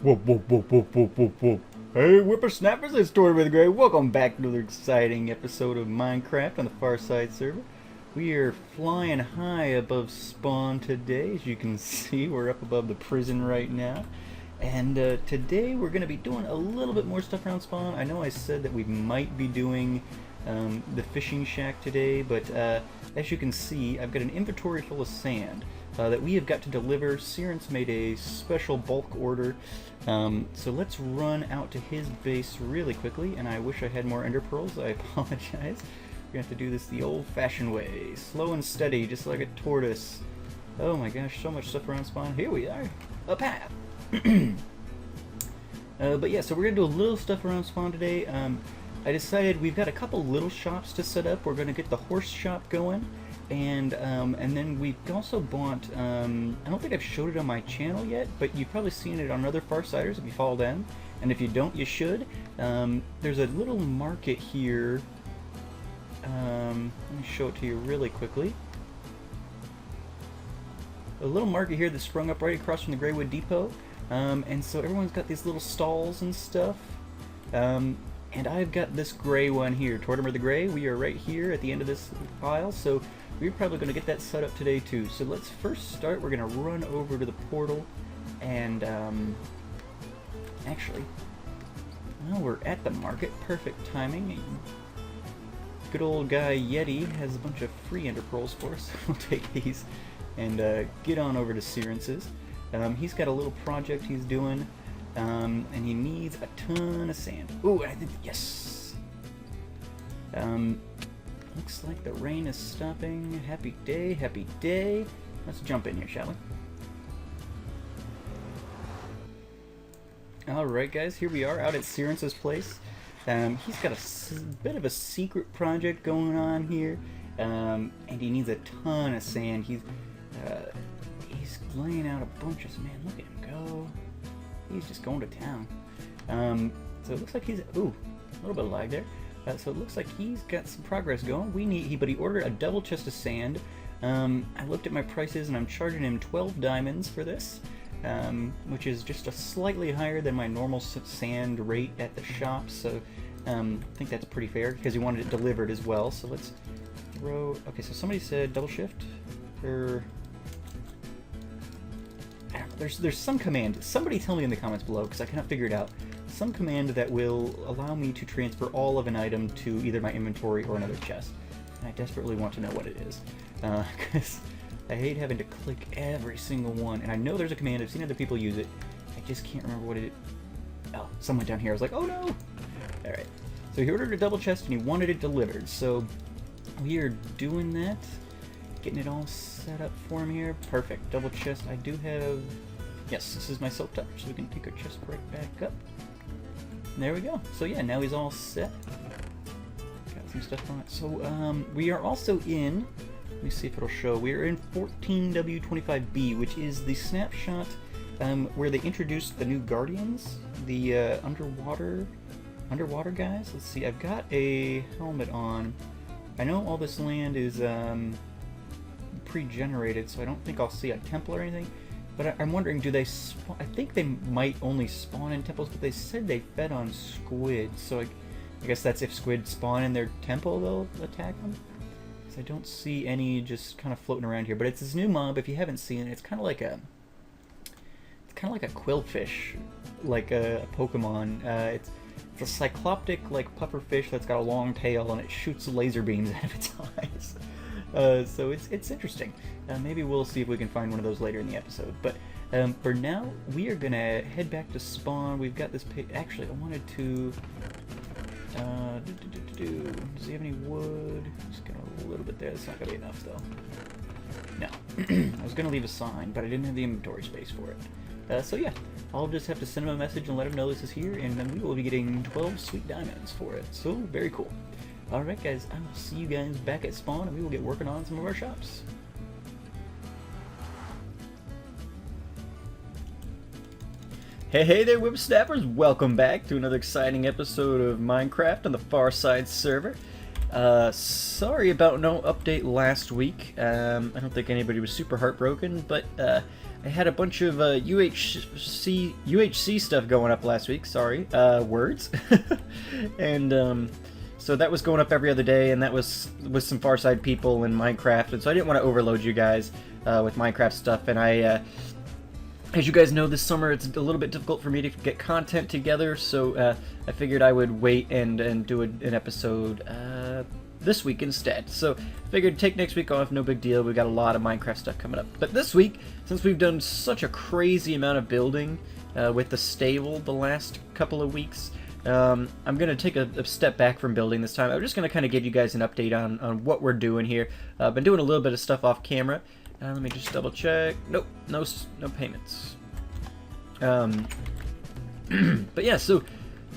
Whoop, whoop, whoop, whoop, whoop, whoop, whoop. Hey, whippersnappers, it's Tortoise with Gray. Welcome back to another exciting episode of Minecraft on the Farside server. We are flying high above spawn today. As you can see, we're up above the prison right now. And today we're going to be doing a little bit more stuff around spawn. I know I said that we might be doing the fishing shack today, but as you can see, I've got an inventory full of sand that we have got to deliver. Siren's made a special bulk order, so let's run out to his base really quickly, and I wish I had more ender pearls. I apologize. We're going to have to do this the old-fashioned way, slow and steady, just like a tortoise. Oh my gosh, so much stuff around spawn. Here we are, a path. But yeah, so we're going to do a little stuff around spawn today. I decided we've got a couple little shops to set up. We're going to get the horse shop going, and then we've also bought, I don't think I've showed it on my channel yet, but you've probably seen it on other Farsiders if you follow them, and if you don't, you should. There's a little market here. Let me show it to you really quickly. A little market here that sprung up right across from the Greywood Depot, and so everyone's got these little stalls and stuff. And I've got this gray one here, Tortimer the Gray. We are right here at the end of this file, so we're probably going to get that set up today too. So let's first start. We're going to run over to the portal, and actually, well, we're at the market. Perfect timing. Good old guy Yeti has a bunch of free ender pearls for us. We'll take these and get on over to Siren's. He's got a little project he's doing. And he needs a ton of sand. Ooh, I think, yes! Looks like the rain is stopping. Happy day, happy day. Let's jump in here, shall we? Alright guys, here we are out at Siren's place. He's got a bit of a secret project going on here. And he needs a ton of sand. He's laying out a bunch of, man, look at him go. He's just going to town. So it looks like he's, ooh, a little bit of lag there. So it looks like he's got some progress going. But he ordered a double chest of sand. I looked at my prices and I'm charging him 12 diamonds for this, which is just a slightly higher than my normal sand rate at the shop. So I think that's pretty fair because he wanted it delivered as well. So let's throw, okay, so somebody said double shift for, there's some command, somebody tell me in the comments below because I cannot figure it out, some command that will allow me to transfer all of an item to either my inventory or another chest. And I desperately want to know what it is, because I hate having to click every single one, and I know there's a command, I've seen other people use it, I just can't remember what it is. Oh, someone down here, I was like, oh no! Alright, so he ordered a double chest and he wanted it delivered, so we are doing that. Getting it all set up for him here. Perfect. Double chest. I do have... Yes, this is my silk touch, so we can take our chest right back up. And there we go. So yeah, now he's all set. Got some stuff on it. So we are also in... Let me see if it'll show. We are in 14W25B, which is the snapshot where they introduced the new Guardians, the underwater guys. Let's see. I've got a helmet on. I know all this land is... pre-generated, so I don't think I'll see a temple or anything, but I'm wondering, do they spawn? I think they might only spawn in temples, but they said they fed on squid, so I guess that's if squid spawn in their temple, they'll attack them, because I don't see any just kind of floating around here. But it's this new mob, if you haven't seen it, it's kind of like a quillfish, like a Pokemon. It's a cycloptic like pufferfish that's got a long tail and it shoots laser beams out of its eyes. So it's interesting. Maybe we'll see if we can find one of those later in the episode. But for now, we are gonna head back to spawn. We've got this pig. Actually, I wanted to. Does he have any wood? Just gonna a little bit there. That's not gonna be enough though. No, I was gonna leave a sign, but I didn't have the inventory space for it. So yeah, I'll just have to send him a message and let him know this is here, and then we will be getting 12 sweet diamonds for it. So very cool. Alright guys, I will see you guys back at spawn and we will get working on some of our shops. Hey there whippersnappers, welcome back to another exciting episode of Minecraft on the Farside server. Sorry about no update last week. I don't think anybody was super heartbroken, but I had a bunch of UHC stuff going up last week. Sorry, words. And so that was going up every other day, and that was with some Farside people in Minecraft, and so I didn't want to overload you guys with Minecraft stuff, and as you guys know, this summer it's a little bit difficult for me to get content together, so I figured I would wait and do an episode this week instead. So figured take next week off, no big deal. We got a lot of Minecraft stuff coming up. But this week, since we've done such a crazy amount of building with the stable the last couple of weeks, I'm going to take a step back from building this time. I'm just going to kind of give you guys an update on what we're doing here. I've been doing a little bit of stuff off camera. Let me just double check. Nope, no payments. But yeah, so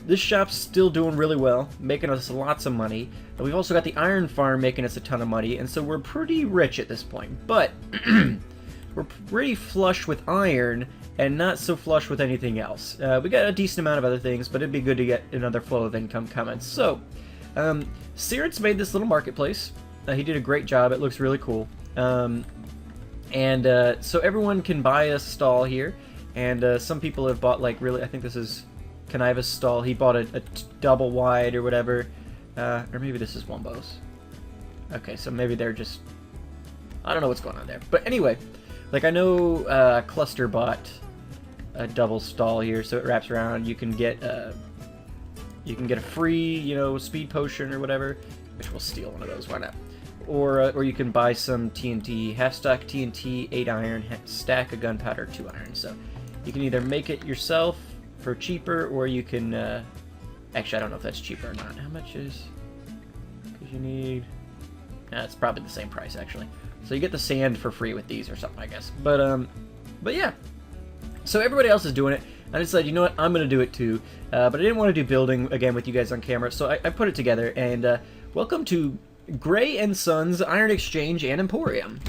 this shop's still doing really well, making us lots of money. And we've also got the iron farm making us a ton of money, and so we're pretty rich at this point. But we're pretty flush with iron and not so flush with anything else. We got a decent amount of other things, but it'd be good to get another flow of income coming. So, Sirens made this little marketplace. He did a great job. It looks really cool. So everyone can buy a stall here, and some people have bought, like, really, I think this is Conniva's stall. He bought a double wide or whatever, or maybe this is Wombo's. Okay, so maybe they're just, I don't know what's going on there. But anyway, like, I know Cluster bought a double stall here, so it wraps around. You can get a free, you know, speed potion or whatever, which we'll steal one of those. Why not? Or you can buy some TNT, half stack TNT, 8 iron, stack of gunpowder, 2 iron. So you can either make it yourself for cheaper, or you can, actually I don't know if that's cheaper or not. How much is, because you need, it's probably the same price actually. So you get the sand for free with these or something, I guess. But yeah, so everybody else is doing it. I decided, you know what, I'm going to do it too. But I didn't want to do building again with you guys on camera, so I put it together, and welcome to Gray & Sons Iron Exchange and Emporium.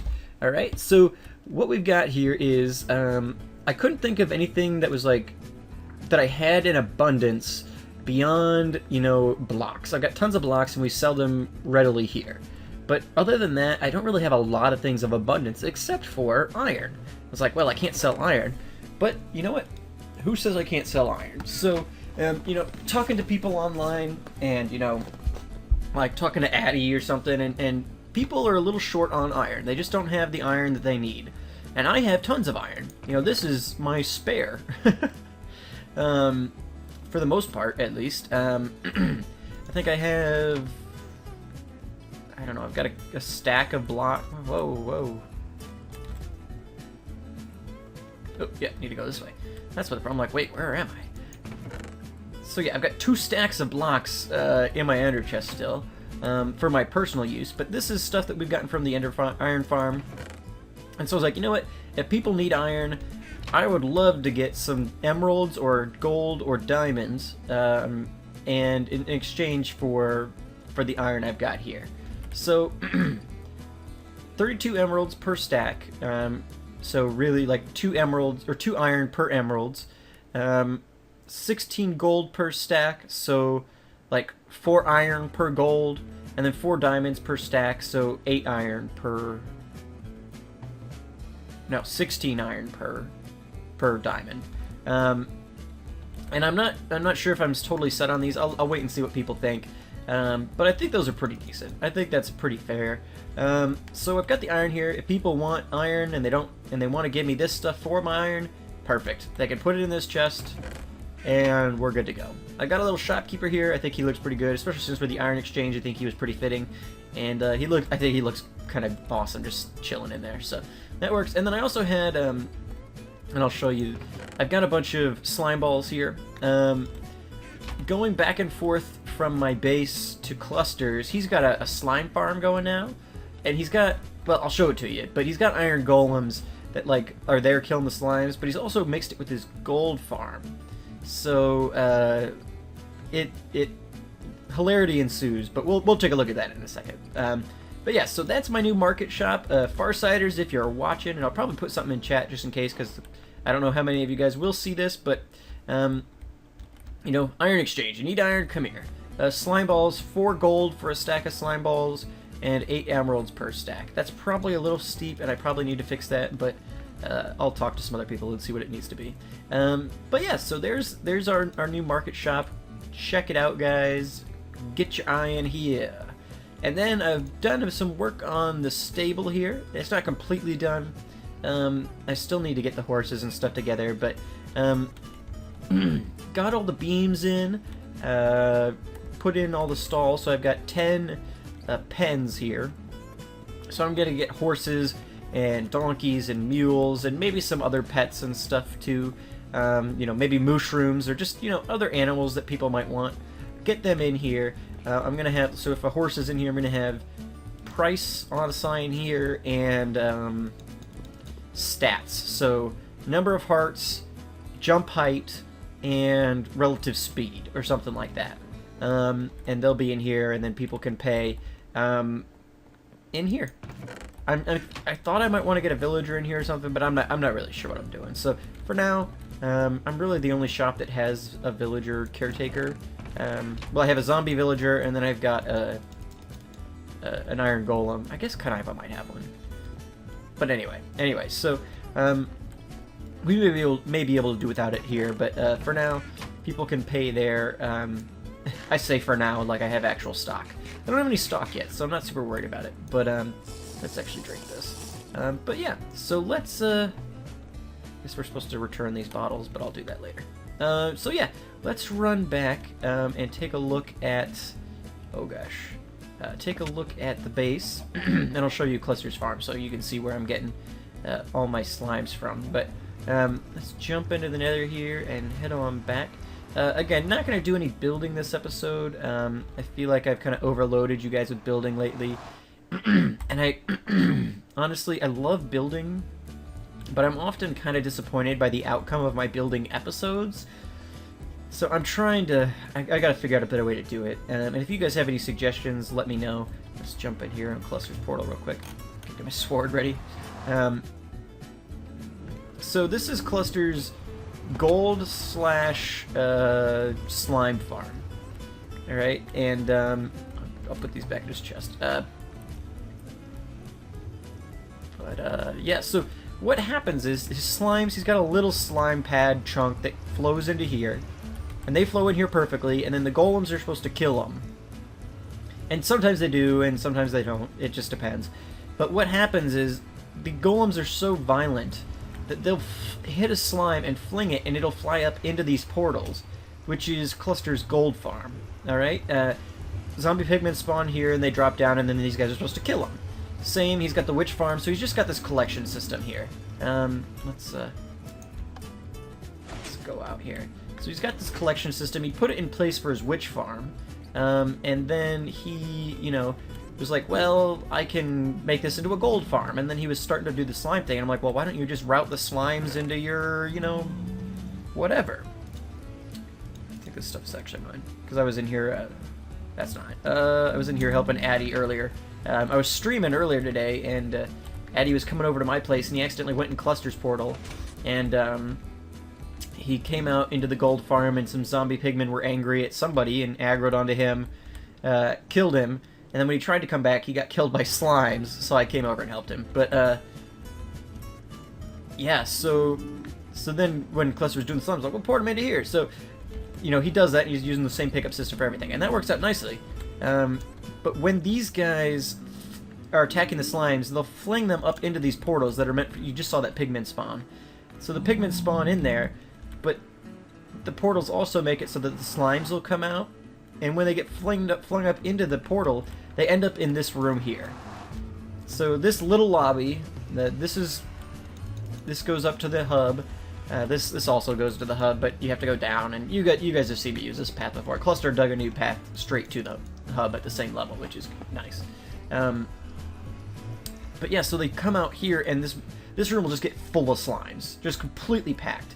Alright, so what we've got here is, I couldn't think of anything that was like, that I had in abundance beyond, you know, blocks. I've got tons of blocks and we sell them readily here. But other than that, I don't really have a lot of things of abundance except for iron. I was like, well, I can't sell iron. But you know what? Who says I can't sell iron? So, you know, talking to people online and, you know, like talking to Addy or something, and people are a little short on iron. They just don't have the iron that they need. And I have tons of iron. You know, this is my spare. For the most part, at least. I think I have, I don't know, I've got a stack of block. Whoa. Oh, yeah, need to go this way. That's what the problem, like, wait, where am I? So yeah, I've got 2 stacks of blocks in my ender chest still, for my personal use, but this is stuff that we've gotten from the iron farm. And so I was like, you know what, if people need iron, I would love to get some emeralds or gold or diamonds, and in exchange for the iron I've got here. So 32 emeralds per stack, so really like 2 emeralds, or 2 iron per emeralds, 16 gold per stack, so like 4 iron per gold, and then 4 diamonds per stack, so 8 iron per, no, 16 iron per diamond. And I'm not sure if I'm totally set on these. I'll wait and see what people think. But I think those are pretty decent. I think that's pretty fair. So I've got the iron here. If people want iron and they want to give me this stuff for my iron, perfect. They can put it in this chest, and we're good to go. I got a little shopkeeper here. I think he looks pretty good, especially since we're the iron exchange. I think he was pretty fitting, and I think he looks kind of awesome, just chilling in there. So that works. And then I also had and I'll show you, I've got a bunch of slime balls here. Going back and forth from my base to clusters, he's got a slime farm going now, and he's got, well, I'll show it to you, but he's got iron golems that, like, are there killing the slimes, but he's also mixed it with his gold farm. So, hilarity ensues, but we'll take a look at that in a second. But yeah, so that's my new market shop. Farsiders, if you're watching, and I'll probably put something in chat just in case, because I don't know how many of you guys will see this, but, you know, Iron Exchange. You need iron? Come here. slime balls, 4 gold for a stack of slime balls, and 8 emeralds per stack. That's probably a little steep, and I probably need to fix that, but I'll talk to some other people and see what it needs to be. But yeah, so there's our new market shop. Check it out, guys. Get your eye in here. And then I've done some work on the stable here. It's not completely done. I still need to get the horses and stuff together, but got all the beams in, put in all the stalls, so I've got 10 pens here. So I'm gonna get horses and donkeys and mules and maybe some other pets and stuff too. You know, maybe mushrooms or just, you know, other animals that people might want. Get them in here. I'm gonna have, so if a horse is in here, I'm gonna have price on a sign here and stats. So number of hearts, jump height, and relative speed or something like that. And they'll be in here, and then people can pay in here. I thought I might want to get a villager in here or something, but I'm not really sure what I'm doing. So for now, I'm really the only shop that has a villager caretaker. Well, I have a zombie villager, and then I've got an iron golem. I guess Kaniva might have one. But anyway, so we may be able to do without it here, but for now, people can pay there. I say for now, like I have actual stock. I don't have any stock yet, so I'm not super worried about it. But let's actually drink this. But yeah, so let's. I guess we're supposed to return these bottles, but I'll do that later. So yeah, let's run back and take a look at. Oh gosh. Take a look at the base, and I'll show you Cluster's farm so you can see where I'm getting all my slimes from. But let's jump into the nether here and head on back. Again, not going to do any building this episode. I feel like I've kind of overloaded you guys with building lately. And I honestly, I love building, but I'm often kind of disappointed by the outcome of my building episodes. So I'm trying to, I gotta figure out a better way to do it. And if you guys have any suggestions, let me know. Let's jump in here on Cluster's portal real quick. Get my sword ready. So this is Cluster's gold / slime farm. Alright, and I'll put these back in his chest. Yeah, so what happens is his slimes, he's got a little slime pad chunk that flows into here. And they flow in here perfectly, and then the golems are supposed to kill them. And sometimes they do, and sometimes they don't. It just depends. But what happens is, the golems are so violent that they'll hit a slime and fling it, and it'll fly up into these portals, which is Cluster's gold farm. Alright? Zombie pigmen spawn here, and they drop down, and then these guys are supposed to kill them. Same, he's got the witch farm, so he's just got this collection system here. Let's go out here. So he's got this collection system. He put it in place for his witch farm, and then he, you know, was like, well, I can make this into a gold farm. And then he was starting to do the slime thing. And I'm like, well, why don't you just route the slimes into your, you know, whatever. I think this stuff's actually mine, because I was in here. That's not. I was in here helping Addy earlier. I was streaming earlier today, and Addy was coming over to my place, and he accidentally went in Cluster's portal, and he came out into the gold farm, and some zombie pigmen were angry at somebody and aggroed onto him, killed him, and then when he tried to come back, he got killed by slimes, so I came over and helped him. But, yeah, so then when Cluster was doing the slimes, I was like, well, port him into here. So, you know, he does that, and he's using the same pickup system for everything, and that works out nicely. But when these guys are attacking the slimes, they'll fling them up into these portals that are meant for, you just saw that pigment spawn. So the pigmen spawn in there, but the portals also make it so that the slimes will come out, and when they get flung up into the portal, they end up in this room here. So this little lobby, this goes up to the hub. This also goes to the hub, but you have to go down, and you guys have seen me use this path before. Cluster dug a new path straight to the hub at the same level, which is nice. But yeah, so they come out here, and this room will just get full of slimes, just completely packed.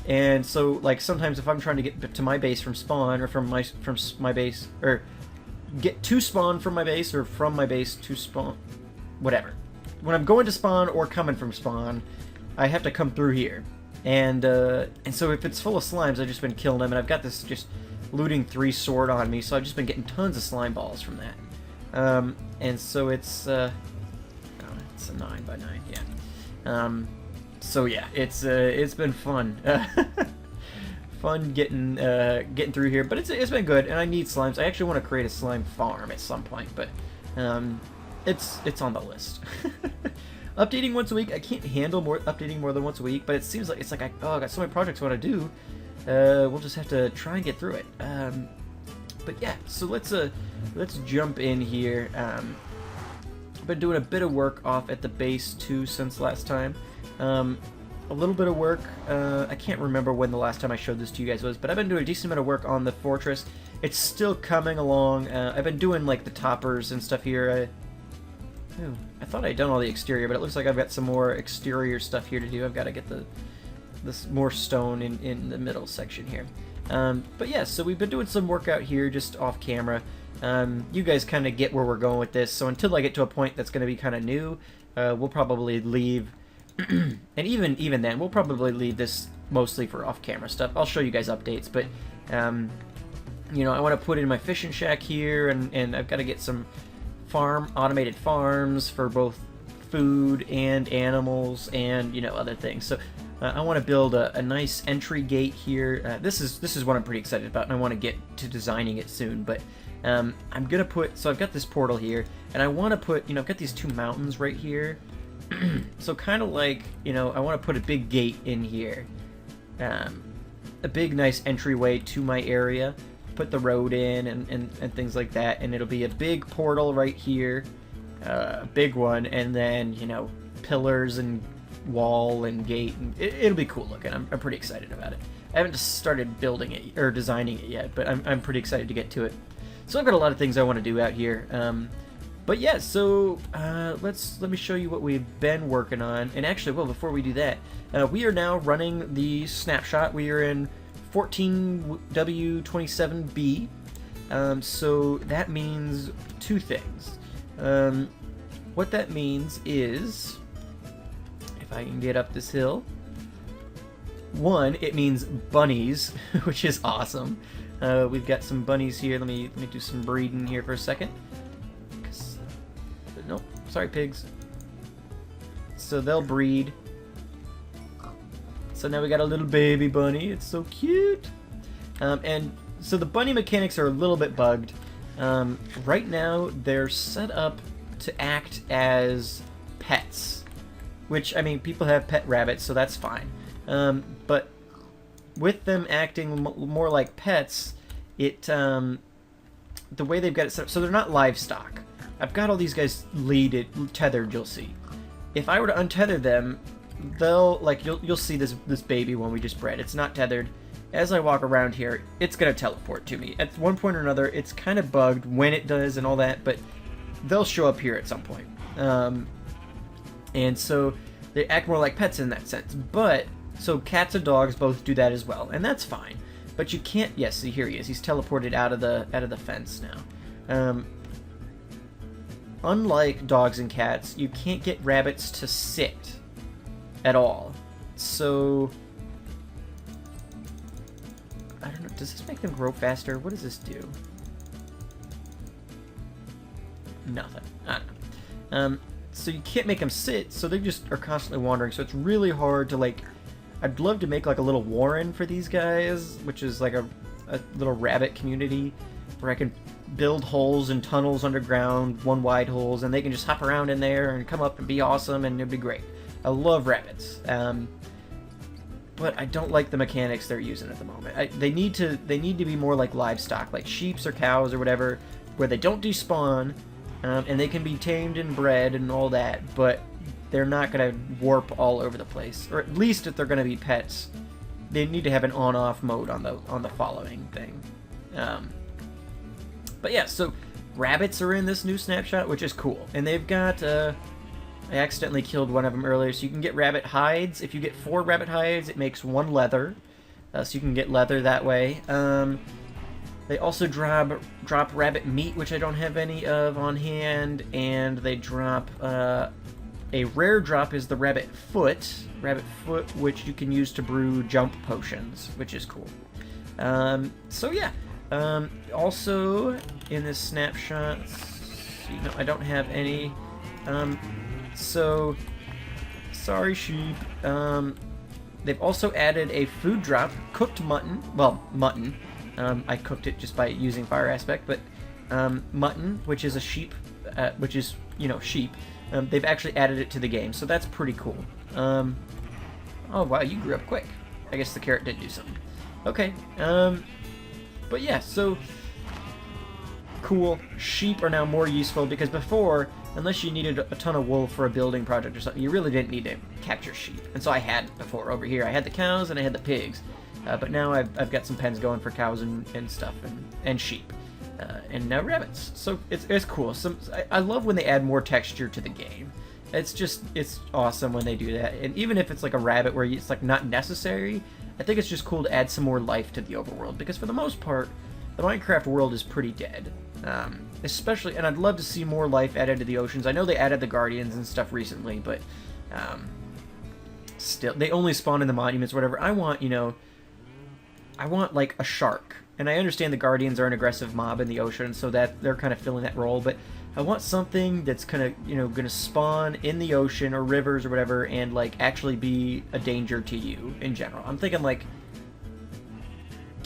And so, like, sometimes if I'm trying to get to my base from spawn, or from my base, or get to spawn from my base, or from my base to spawn, whatever. When I'm going to spawn or coming from spawn, I have to come through here. And so if it's full of slimes, I've just been killing them, and I've got this just looting 3 sword on me, so I've just been getting tons of slime balls from that. And so it's oh, it's a 9 by 9, yeah. So yeah, it's been fun. Fun getting through here, but it's been good, and I need slimes. I actually want to create a slime farm at some point, but it's on the list. Updating once a week. I can't handle updating more than once a week, but it seems like I got so many projects I want to do. We'll just have to try and get through it. But yeah, so let's jump in here. I've been doing a bit of work off at the base too since last time. A little bit of work. I can't remember when the last time I showed this to you guys was, but I've been doing a decent amount of work on the fortress. It's still coming along. I've been doing like the toppers and stuff here. I thought I'd done all the exterior, but it looks like I've got some more exterior stuff here to do. I've got to get this more stone in the middle section here. But yeah, so we've been doing some work out here just off camera. You guys kind of get where we're going with this, so until I get to a point that's going to be kind of new, we'll probably leave, and even then, we'll probably leave this mostly for off-camera stuff. I'll show you guys updates, but, you know, I want to put in my fishing shack here, and I've got to get some automated farms for both food and animals and, you know, other things. So I want to build a nice entry gate here. This is what I'm pretty excited about, and I want to get to designing it soon, but I'm gonna put, so I've got this portal here, and I want to put, you know, I've got these 2 mountains right here. So kind of like, you know, I want to put a big gate in here, a big nice entryway to my area, put the road in and things like that, and it'll be a big portal right here, a big one, and then, you know, pillars and wall and gate, and it'll be cool looking. I'm pretty excited about it. I haven't just started building it or designing it yet, but I'm pretty excited to get to it. So I've got a lot of things I want to do out here. But yeah, so let me show you what we've been working on. And actually, well, before we do that, we are now running the snapshot. We are in 14W27B. So that means 2 things. What that means is, if I can get up this hill, 1, it means bunnies, which is awesome. We've got some bunnies here. Let me do some breeding here for a second. Nope, sorry, pigs. So they'll breed. So now we got a little baby bunny. It's so cute. And so the bunny mechanics are a little bit bugged. Right now, they're set up to act as pets. Which, I mean, people have pet rabbits, so that's fine. But with them acting more like pets, the way they've got it set up, so they're not livestock. I've got all these guys tethered, you'll see. If I were to untether them, they'll, like, you'll see this baby one we just bred. It's not tethered. As I walk around here, it's going to teleport to me. At one point or another, it's kind of bugged when it does and all that, but they'll show up here at some point. And so they act more like pets in that sense. But, so cats and dogs both do that as well, and that's fine. But you can't, yes, see, here he is. He's teleported out of the fence now. Unlike dogs and cats, you can't get rabbits to sit at all. So, I don't know, does this make them grow faster? What does this do? Nothing. I don't know. So you can't make them sit, so they just are constantly wandering, so it's really hard to, like, I'd love to make, like, a little warren for these guys, which is, like, a little rabbit community, where I can build holes and tunnels underground, 1 wide holes, and they can just hop around in there and come up and be awesome, and it'd be great. I love rabbits. But I don't like the mechanics they're using at the moment. They need to be more like livestock, like sheep or cows or whatever, where they don't despawn, and they can be tamed and bred and all that, but they're not going to warp all over the place. Or at least if they're going to be pets, they need to have an on-off mode on the following thing. But yeah, so rabbits are in this new snapshot, which is cool. And they've got, I accidentally killed one of them earlier, so you can get rabbit hides. If you get 4 rabbit hides, it makes 1 leather. So you can get leather that way. They also drop rabbit meat, which I don't have any of on hand, and they drop, a rare drop is the rabbit foot, which you can use to brew jump potions, which is cool. So yeah, Also, in this snapshot, no, I don't have any. So, sorry, sheep. They've also added a food drop, cooked mutton. Well, mutton. I cooked it just by using fire aspect, but mutton, which is a sheep, which is, you know, sheep. They've actually added it to the game, so that's pretty cool. Oh wow, you grew up quick. I guess the carrot did do something. Okay. But yeah, so cool. Sheep are now more useful because before, unless you needed a ton of wool for a building project or something, you really didn't need to capture sheep. And so I had before over here. I had the cows and I had the pigs. But now I've got some pens going for cows and stuff and sheep. And now rabbits. So it's cool. I love when they add more texture to the game. It's awesome when they do that. And even if it's like a rabbit where it's like not necessary, I think it's just cool to add some more life to the overworld. Because for the most part, the Minecraft world is pretty dead. Especially, and I'd love to see more life added to the oceans. I know they added the Guardians and stuff recently, but still, they only spawn in the monuments or whatever. I want, you know, I want like a shark. And I understand the Guardians are an aggressive mob in the ocean, so that they're kind of filling that role, but I want something that's kind of, you know, gonna spawn in the ocean or rivers or whatever and like actually be a danger to you in general. I'm thinking like,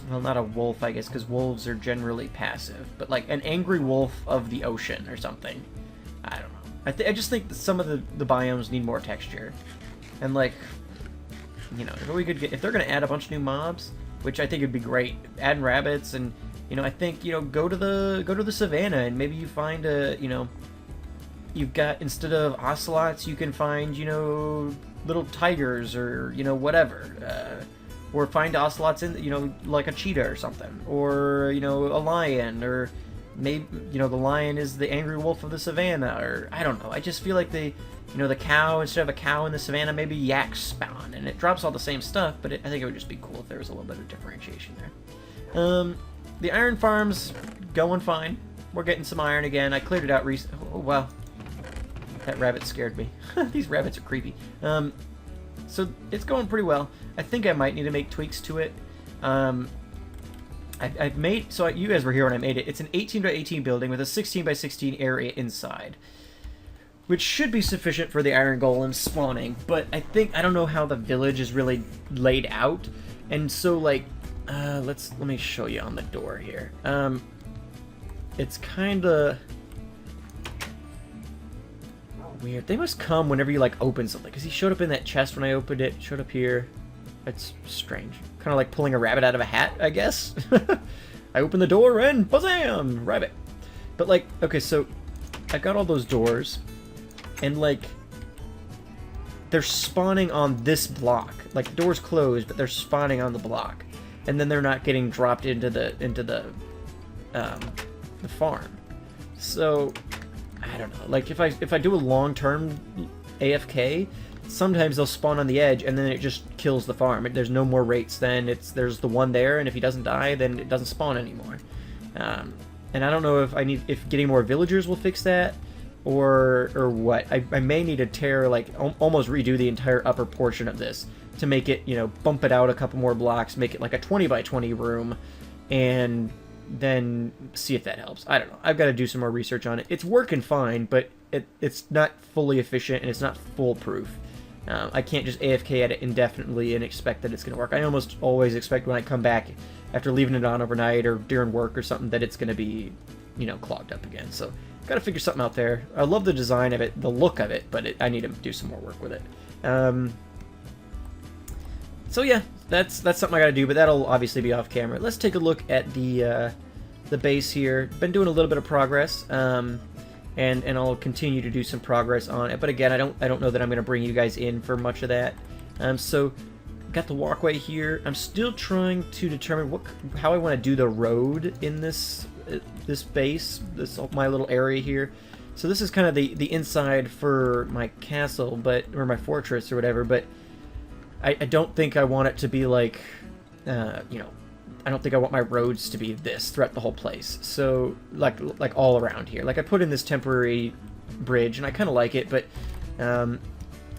well, not a wolf, I guess, because wolves are generally passive, but like an angry wolf of the ocean or something. I don't know. I just think that some of the biomes need more texture, and like, you know, if we could get, if they're gonna add a bunch of new mobs, which I think would be great, adding rabbits, and you know, I think, you know, go to the savannah and maybe you find a, you know, you've got, instead of ocelots, you can find, you know, little tigers or, you know, whatever. Or find ocelots in, you know, like a cheetah or something. Or, you know, a lion. Or maybe, you know, the lion is the angry wolf of the savannah. Or, I don't know. I just feel like you know, the cow, instead of a cow in the savannah, maybe yaks spawn. And it drops all the same stuff, but I think it would just be cool if there was a little bit of differentiation there. The iron farm's going fine. We're getting some iron again. I cleared it out recently. Oh, wow. That rabbit scared me. These rabbits are creepy. So it's going pretty well. I think I might need to make tweaks to it. I've made, so you guys were here when I made it. It's an 18 by 18 building with a 16 by 16 area inside, which should be sufficient for the iron golems spawning. But I don't know how the village is really laid out, and so like, let me show you on the door here. It's kind of weird. They must come whenever you like open something, because he showed up in that chest when I opened it. Showed up here. It's strange. Kind of like pulling a rabbit out of a hat, I guess. I open the door and bazam, rabbit. But like, okay, so I've got all those doors, and like, they're spawning on this block. Like, the door's closed, but they're spawning on the block, and then they're not getting dropped into the farm. So I don't know. Like, if I do a long-term AFK, sometimes they'll spawn on the edge, and then it just kills the farm. There's no more rates. Then there's the one there, and if he doesn't die, then it doesn't spawn anymore. And I don't know if getting more villagers will fix that, or what. I may need to tear, like, almost redo the entire upper portion of this to make it, you know, bump it out a couple more blocks, make it like a 20 by 20 room, and then see if that helps. I don't know. I've got to do some more research on it. It's working fine, but it's not fully efficient, and it's not foolproof. I can't just AFK at it indefinitely and expect that it's going to work. I almost always expect when I come back after leaving it on overnight or during work or something that it's going to be, you know, clogged up again. So, got to figure something out there. I love the design of it, the look of it, but I need to do some more work with it. So yeah, that's something I got to do, but that'll obviously be off camera. Let's take a look at the base here. Been doing a little bit of progress. And I'll continue to do some progress on it. But again, I don't know that I'm going to bring you guys in for much of that. So, got the walkway here. I'm still trying to determine how I want to do the road in this base, my little area here. So this is kind of the inside for my castle, or my fortress or whatever. But I don't think I want it to be like, you know, I don't think I want my roads to be this throughout the whole place. So, like all around here. Like, I put in this temporary bridge, and I kind of like it, but, and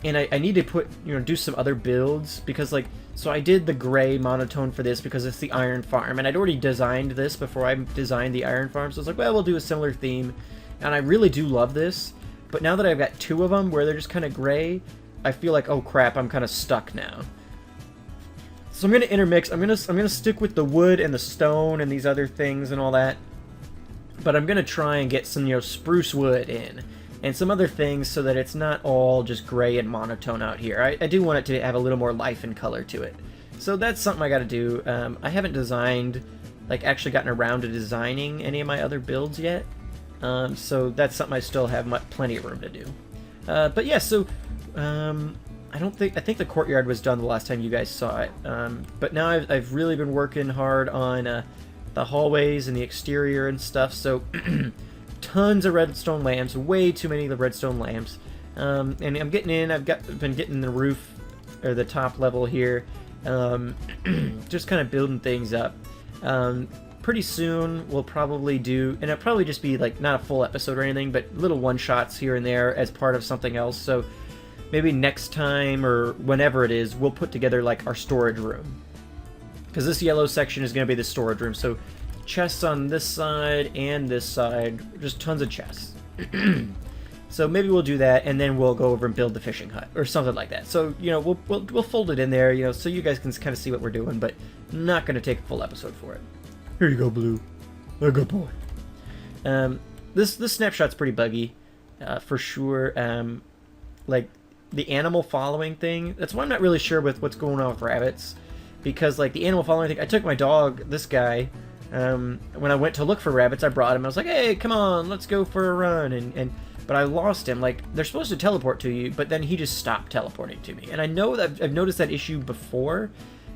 I need to do some other builds, because, like, So I did the gray monotone for this because it's the iron farm, and I'd already designed this before I designed the iron farm, so I was like, well, we'll do a similar theme, and I really do love this, but now that I've got 2 of them where they're just kind of gray, I feel like, oh crap, I'm kind of stuck now. So I'm going to intermix. I'm gonna stick with the wood and the stone and these other things and all that, but I'm going to try and get some, spruce wood in, and some other things so that it's not all just gray and monotone out here. I do want it to have a little more life and color to it. So that's something I got to do. I haven't designed, like actually gotten around to designing any of my other builds yet. So that's something I still have plenty of room to do. But yeah, so I think the courtyard was done the last time you guys saw it. But now I've really been working hard on the hallways and the exterior and stuff. So tons of redstone lamps, way too many of the redstone lamps, and I'm getting in. I've been getting the roof or the top level here, just kind of building things up. Pretty soon we'll probably do, and it'll probably just be like not a full episode or anything, but little one-shots here and there as part of something else. So maybe next time or whenever it is, we'll put together like our storage room, because this yellow section is going to be the storage room. So chests on this side and this side, just tons of chests. So maybe we'll do that, and then we'll go over and build the fishing hut or something like that. So we'll fold it in there, so you guys can kind of see what we're doing, but not going to take a full episode for it. Here you go, Blue. A good boy. This snapshot's pretty buggy, for sure. Like the animal following thing. That's why I'm not really sure with what's going on with rabbits, because like the animal following thing. I took my dog, this guy. When I went to look for rabbits, I brought him. I was like, hey, come on, let's go for a run. But I lost him. Like, they're supposed to teleport to you, but then he just stopped teleporting to me. And I know that I've noticed that issue before,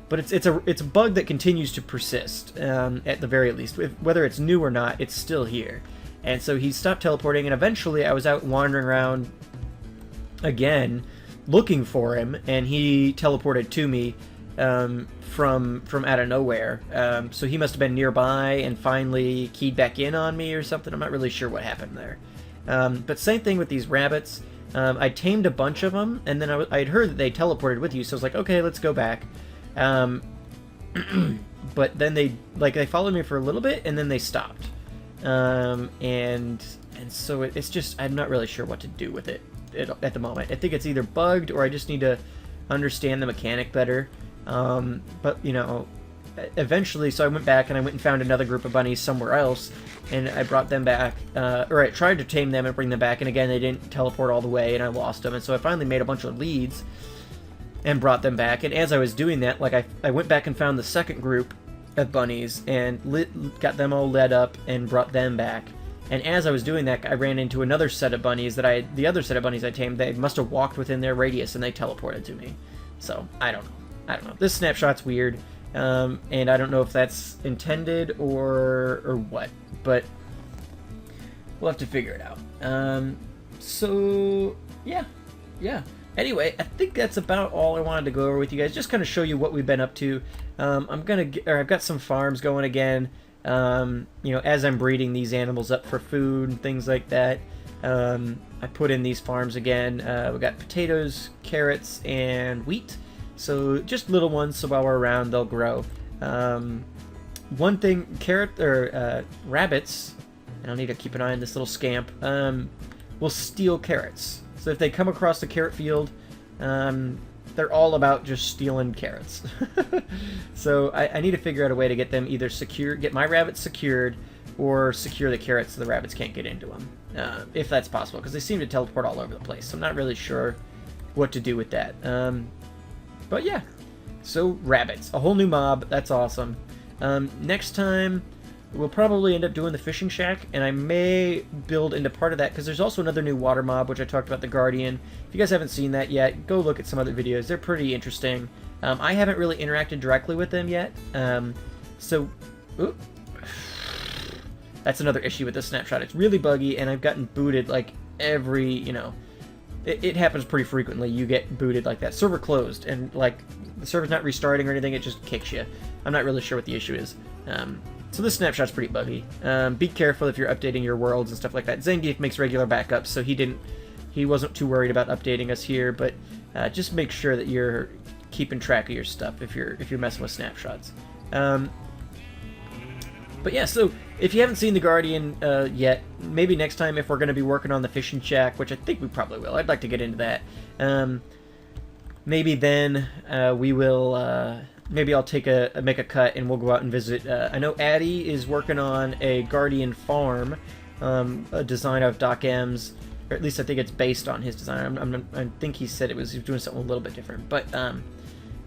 but it's a bug that continues to persist, at the very least. Whether it's new or not, it's still here. And so he stopped teleporting, and eventually I was out wandering around again, looking for him, and he teleported to me. From out of nowhere. So he must have been nearby and finally keyed back in on me or something. I'm not really sure what happened there. But same thing with these rabbits. I tamed a bunch of them, and then I'd heard that they teleported with you, so I was like, okay, let's go back. But then they followed me for a little bit, and then they stopped. And so it's just, I'm not really sure what to do with it at the moment. I think it's either bugged, or I just need to understand the mechanic better. But eventually, so I went back and I went and found another group of bunnies somewhere else, and I brought them back, or I tried to tame them and bring them back, and again, they didn't teleport all the way, and I lost them, and so I finally made a bunch of leads and brought them back, and as I was doing that, like, I went back and found the second group of bunnies, and got them all led up, and brought them back, and as I was doing that, I ran into another set of bunnies the other set of bunnies I tamed. They must have walked within their radius, and they teleported to me, so, I don't know. This snapshot's weird, and I don't know if that's intended or what, but we'll have to figure it out. So yeah. Anyway, I think that's about all I wanted to go over with you guys. Just kind of show you what we've been up to. I've got some farms going again. As I'm breeding these animals up for food and things like that. I put in these farms again. We got potatoes, carrots, and wheat. So just little ones, so while we're around, they'll grow. One thing, rabbits, and I'll need to keep an eye on this little scamp, will steal carrots. So if they come across the carrot field, they're all about just stealing carrots. So I need to figure out a way to get them either get my rabbits secured, or secure the carrots so the rabbits can't get into them, if that's possible, because they seem to teleport all over the place. So I'm not really sure what to do with that. But yeah, so rabbits, a whole new mob, that's awesome. Next time, we'll probably end up doing the fishing shack, and I may build into part of that, because there's also another new water mob, which I talked about, the Guardian. If you guys haven't seen that yet, go look at some other videos, they're pretty interesting. I haven't really interacted directly with them yet, so, that's another issue with this snapshot. It's really buggy, and I've gotten booted like every, it happens pretty frequently. You get booted like that. Server closed, and like the server's not restarting or anything, it just kicks you. I'm not really sure what the issue is. So this snapshot's pretty buggy. Be careful if you're updating your worlds and stuff like that. Zangiefx makes regular backups, so he wasn't too worried about updating us here, but just make sure that you're keeping track of your stuff if you're messing with snapshots. But yeah, so if you haven't seen The Guardian yet, maybe next time if we're going to be working on the fishing shack, which I think we probably will. I'd like to get into that. Maybe then we will... maybe I'll make a cut and we'll go out and visit. I know Addy is working on a Guardian farm, a design of Doc M's, or at least I think it's based on his design. I think he said he was doing something a little bit different. But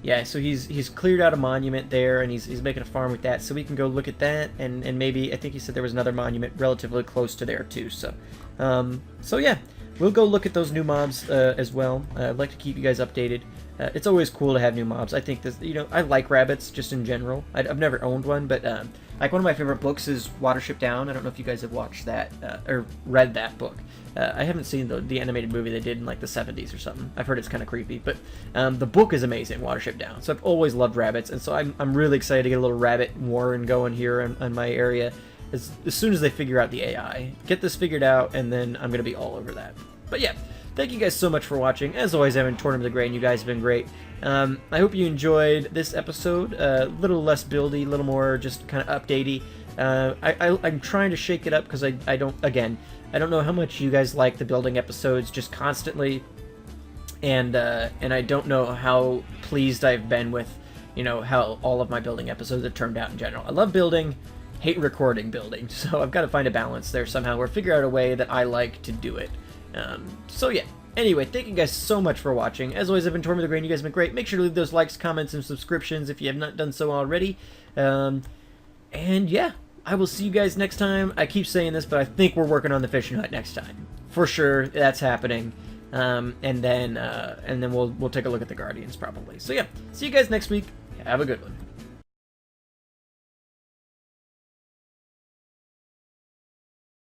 yeah, so he's cleared out a monument there, and he's making a farm with that, so we can go look at that, and maybe I think he said there was another monument relatively close to there too. So so yeah, we'll go look at those new mobs as well. I'd like to keep you guys updated. It's always cool to have new mobs. I think this, I like rabbits just in general. I've never owned one, but like one of my favorite books is Watership Down. I don't know if you guys have watched that or read that book. I haven't seen the animated movie they did in like the 70s or something. I've heard it's kind of creepy, but the book is amazing, Watership Down. So I've always loved rabbits, and so I'm really excited to get a little rabbit warren going here in my area as soon as they figure out the AI. Get this figured out, and then I'm going to be all over that. But yeah, thank you guys so much for watching. As always, I've been Tournament of the Grain. You guys have been great. I hope you enjoyed this episode. A little less buildy, a little more just kind of updatey. I'm trying to shake it up because I don't know how much you guys like the building episodes just constantly, and I don't know how pleased I've been with, how all of my building episodes have turned out in general. I love building, hate recording building, so I've got to find a balance there somehow, or figure out a way that I like to do it. So yeah, anyway, thank you guys so much for watching. As always, I've been Tournament of the Grain. You guys have been great. Make sure to leave those likes, comments, and subscriptions if you have not done so already. And yeah, I will see you guys next time. I keep saying this, but I think we're working on the fishing hut next time. For sure, that's happening. And then we'll take a look at the Guardians probably. So yeah, see you guys next week. Have a good one.